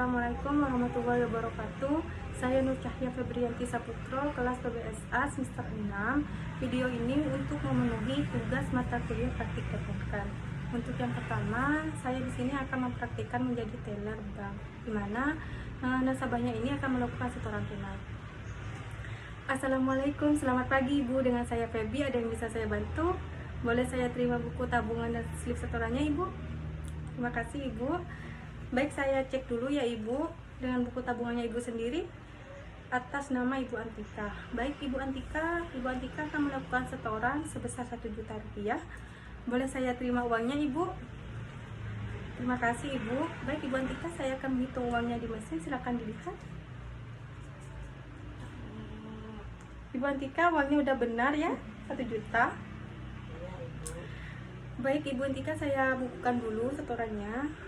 Assalamualaikum warahmatullahi wabarakatuh. Saya Nur Cahya Febrianti Saputro, kelas PBSA semester 6. Video ini untuk memenuhi tugas mata kuliah praktik perbankan. Untuk yang pertama, saya di sini akan mempraktikkan menjadi teller bank, di mana nasabahnya ini akan melakukan setoran tunai. Assalamualaikum, selamat pagi Ibu. Dengan saya Feby, ada yang bisa saya bantu? Boleh saya terima buku tabungan dan slip setorannya Ibu? Terima kasih Ibu. Baik, saya cek dulu ya Ibu dengan buku tabungannya Ibu sendiri atas nama Ibu Antika. Baik Ibu Antika akan melakukan setoran sebesar 1 juta rupiah. Boleh saya terima uangnya Ibu? Terima kasih Ibu. Baik Ibu Antika, saya akan menghitung uangnya di mesin, silakan dilihat. Ibu Antika, uangnya udah benar ya, 1 juta. Baik Ibu Antika, saya bukukan dulu setorannya.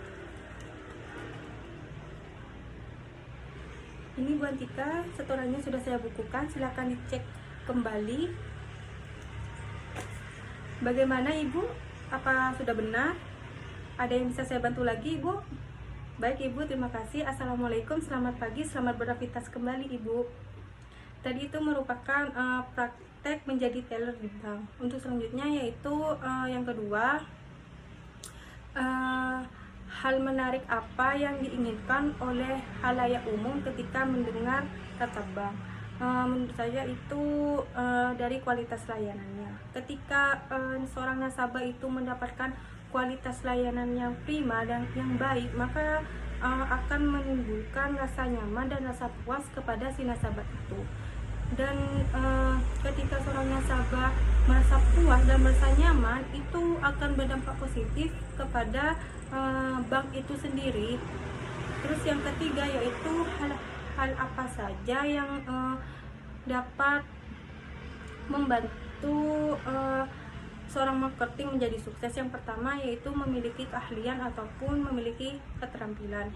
Ini Bu Antika, setorannya sudah saya bukukan, silakan dicek kembali. Bagaimana Ibu? Apa sudah benar? Ada yang bisa saya bantu lagi Ibu? Baik Ibu, terima kasih. Assalamualaikum, selamat pagi, selamat beraktivitas kembali Ibu. Tadi itu merupakan praktek menjadi teller di bank. Untuk selanjutnya yaitu yang kedua, hal menarik apa yang diinginkan oleh halayak umum ketika mendengar kata bank? Menurut saya itu dari kualitas layanannya. Ketika seorang nasabah itu mendapatkan kualitas layanan yang prima dan yang baik, maka akan menimbulkan rasa nyaman dan rasa puas kepada si nasabah itu. Dan ketika seorang nasabah merasa puas dan merasa nyaman, itu akan berdampak positif kepada bank itu sendiri. Terus yang ketiga yaitu hal apa saja yang dapat membantu seorang marketing menjadi sukses. Yang pertama yaitu memiliki keahlian ataupun memiliki keterampilan.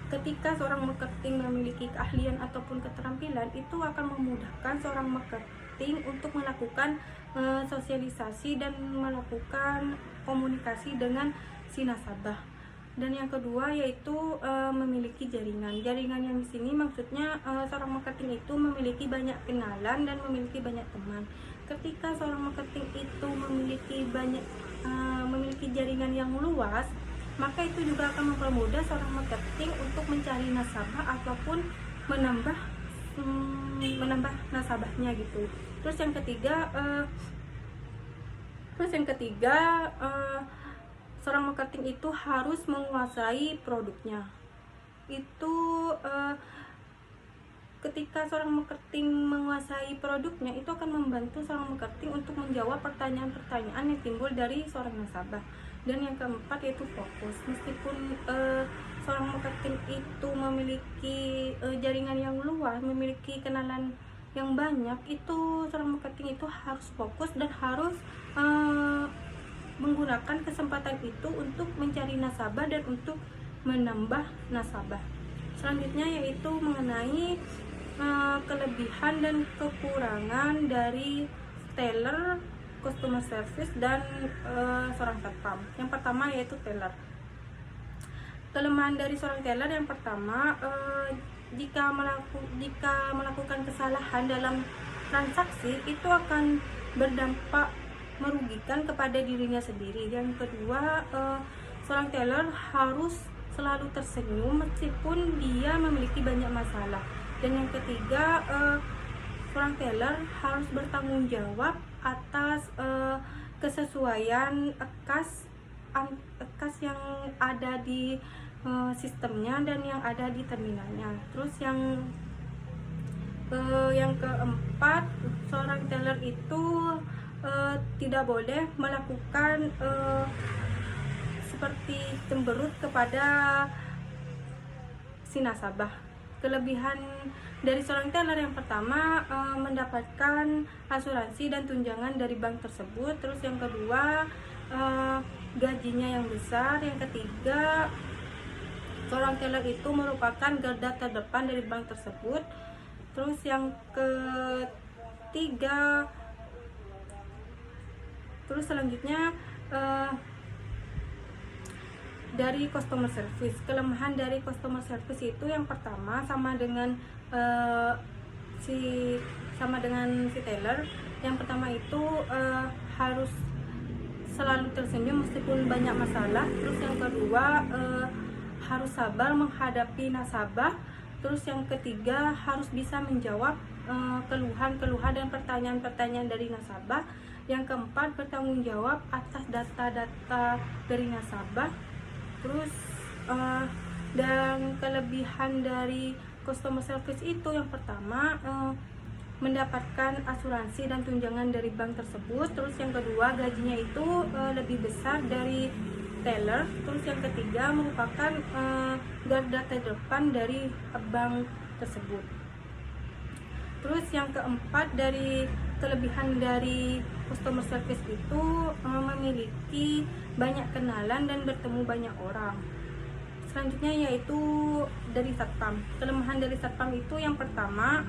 Ketika seorang marketing memiliki keahlian ataupun keterampilan, itu akan memudahkan seorang marketing untuk melakukan sosialisasi dan melakukan komunikasi dengan si nasabah. Dan yang kedua yaitu memiliki jaringan. Jaringan yang di sini maksudnya seorang marketing itu memiliki banyak kenalan dan memiliki banyak teman. Ketika seorang marketing itu memiliki jaringan yang luas, maka itu juga akan mempermudah seorang marketing untuk mencari nasabah ataupun menambah nasabahnya gitu. Terus yang ketiga, seorang marketing itu harus menguasai produknya. Itu ketika seorang marketing menguasai produknya, itu akan membantu seorang marketing untuk menjawab pertanyaan-pertanyaan yang timbul dari seorang nasabah. Dan yang keempat yaitu fokus. Meskipun seorang marketing itu memiliki jaringan yang luas, memiliki kenalan yang banyak, itu seorang marketing itu harus fokus dan harus menggunakan kesempatan itu untuk mencari nasabah dan untuk menambah nasabah. Selanjutnya yaitu mengenai kelebihan dan kekurangan dari teller, customer service, dan seorang satpam. Yang pertama yaitu teller. Kelemahan dari seorang teller yang pertama, jika melakukan kesalahan dalam transaksi, itu akan berdampak merugikan kepada dirinya sendiri. Yang kedua, seorang teller harus selalu tersenyum meskipun dia memiliki banyak masalah. Dan yang ketiga, seorang teller harus bertanggung jawab atas kesesuaian kas yang ada di sistemnya dan yang ada di terminalnya. Terus yang keempat, seorang teller itu tidak boleh melakukan seperti cemberut kepada si nasabah. Kelebihan dari seorang teller yang pertama, mendapatkan asuransi dan tunjangan dari bank tersebut. Terus yang kedua, gajinya yang besar. Yang ketiga, seorang teller itu merupakan garda terdepan dari bank tersebut. Terus yang ketiga, selanjutnya dari customer service. Kelemahan dari customer service itu yang pertama sama dengan si teller. Yang pertama itu harus selalu tersenyum meskipun banyak masalah. Terus yang kedua harus sabar menghadapi nasabah. Terus yang ketiga harus bisa menjawab keluhan-keluhan dan pertanyaan-pertanyaan dari nasabah. Yang keempat bertanggung jawab atas data-data dari nasabah. Terus dan kelebihan dari customer service itu yang pertama mendapatkan asuransi dan tunjangan dari bank tersebut. Terus yang kedua gajinya itu lebih besar dari teller. Terus yang ketiga merupakan garda terdepan dari bank tersebut. Terus yang keempat dari kelebihan dari customer service itu memiliki banyak kenalan dan bertemu banyak orang. Selanjutnya yaitu dari satpam. Kelemahan dari satpam itu yang pertama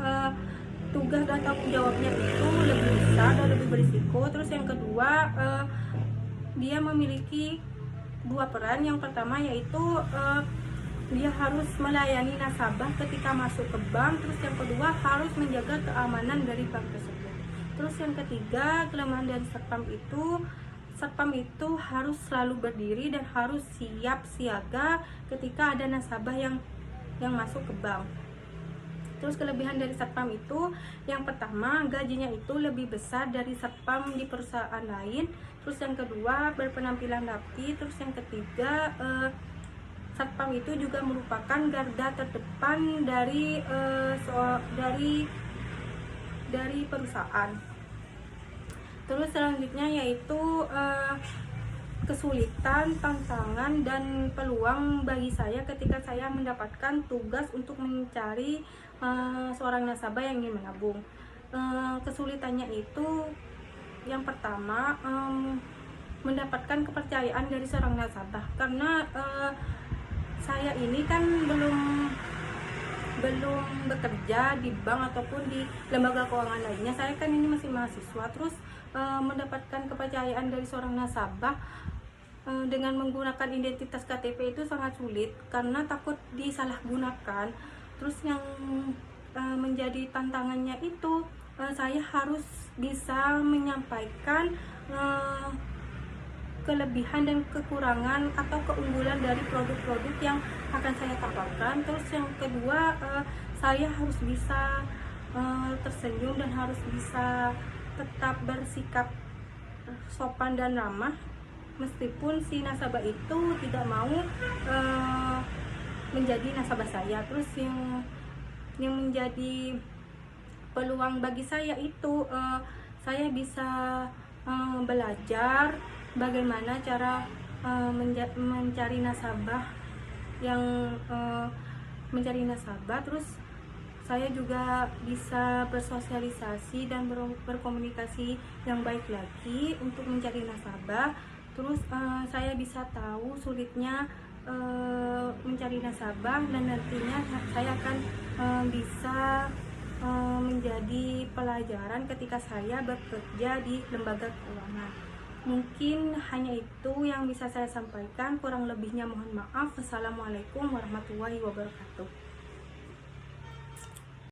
tugas dan tanggung jawabnya itu lebih besar dan lebih berisiko. Terus yang kedua dia memiliki dua peran. Yang pertama yaitu dia harus melayani nasabah ketika masuk ke bank. Terus yang kedua harus menjaga keamanan dari bank tersebut. Terus yang ketiga kelemahan dari satpam itu harus selalu berdiri dan harus siap siaga ketika ada nasabah yang masuk ke bank. Terus kelebihan dari satpam itu yang pertama gajinya itu lebih besar dari satpam di perusahaan lain. Terus yang kedua berpenampilan rapi. Terus yang ketiga satpam itu juga merupakan garda terdepan dari perusahaan. Terus selanjutnya yaitu kesulitan, tantangan, dan peluang bagi saya ketika saya mendapatkan tugas untuk mencari seorang nasabah yang ingin menabung. Kesulitannya itu yang pertama mendapatkan kepercayaan dari seorang nasabah, karena saya ini kan belum bekerja di bank ataupun di lembaga keuangan lainnya. Saya kan ini masih mahasiswa. Terus mendapatkan kepercayaan dari seorang nasabah dengan menggunakan identitas KTP itu sangat sulit karena takut disalahgunakan. Terus yang menjadi tantangannya itu saya harus bisa menyampaikan kelebihan dan kekurangan atau keunggulan dari produk-produk yang akan saya tawarkan. Terus yang kedua saya harus bisa tersenyum dan harus bisa tetap bersikap sopan dan ramah meskipun si nasabah itu tidak mau menjadi nasabah saya. Terus yang menjadi peluang bagi saya itu saya bisa belajar bagaimana cara mencari nasabah terus saya juga bisa bersosialisasi dan berkomunikasi yang baik lagi untuk mencari nasabah. Terus saya bisa tahu sulitnya mencari nasabah dan nantinya saya akan bisa menjadi pelajaran ketika saya bekerja di lembaga keuangan. Mungkin hanya itu yang bisa saya sampaikan, kurang lebihnya mohon maaf. Wassalamualaikum warahmatullahi wabarakatuh.